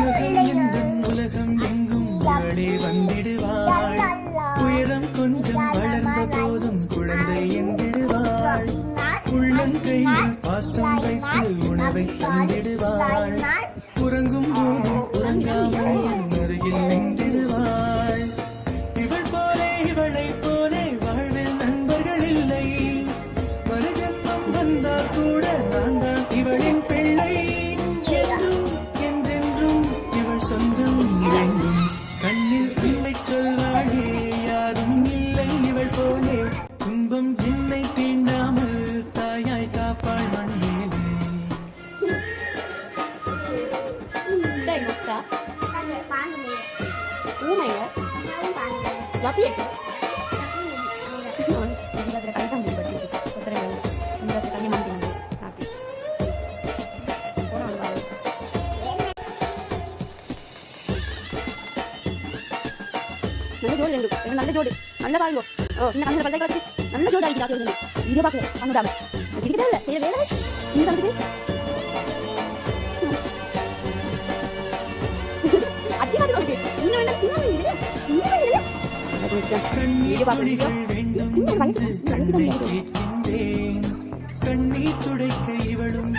உலகம் எங்கும் உலகம் எங்கும் இவளே வந்திடுவாள். உயரம் கொஞ்சம் வளர்ந்த போதும் குழந்தை என்றிடுவாள். உள்ளங்கையில் பாசம் வைத்து உணவை தந்திடுவாள். உறங்கும் போதும் உறங்காமல் அருகில் நின்றிடுவாள். இவள் போலே இவளை போலே வாழ்வில் நண்பர்கள் இல்லை. மறுஜன்மம் வந்தால் கூட நான் தான் இவளின் பிள்ளை. சொந்தம் வேண்டும் கண்ணில் அன்பை சொல்வாளே யாரும் இல்லை இவள் போலே. துன்பம் என்னை தீண்டாமல் தாயாய் காப்பாள் மண்ணிலே. நல்ல ஜோடு நல்ல பாருங்க. சின்ன கண்ணு பல்லை கலச்சு நல்ல ஜோடு ஆகிட்டு வீடியோ பார்க்கல அங்கடாம இதுக்கு இல்லை செய்ய வேலை இந்த வந்து அதிகமாக இருக்கு. நீங்க வேண்டாம் சின்ன கண்ணீர் துடைக்க இவளும்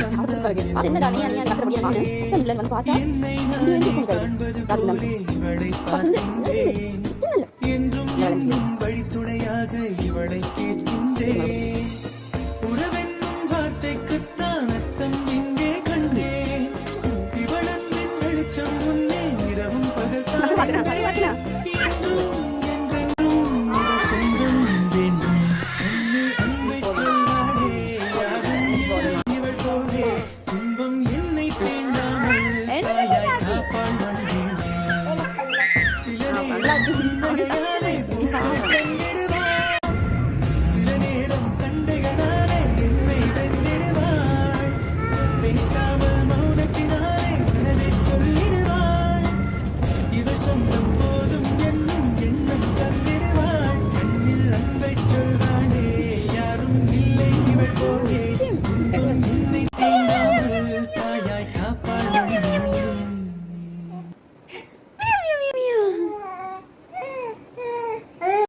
என்றும் என்னும் வழித்துணையாக இவளை கேட்கின்றேன். உறவென்னும் வார்த்தைக்குத்தான் அர்த்தம் இங்கே கண்டேன். இவளன்பின் வெளிச்சம் முன்னே இரவும் பகல் என்றும் என்றென்றும் சொந்தம் வேண்டும். கண்ணில் அன்பை சொல்வாளே யாரும் இல்லை இவள் போலே. துன்பம் என்னை தீண்டாமல் தாயாய் காப்பாள் மண்ணிலே. சில நேரம் சண்டைகளாலே என்னை வென்றிடுவாள். பேசாமல் மௌனத்தினாலே கனவை சொல்லிடுவாள். இவள் சொந்தம் போதும் என்னும் எண்ணம் தந்திடுவாள். கண்ணில் அன்பை சொல்வாளே யாரும் இல்லை இவள் போலே.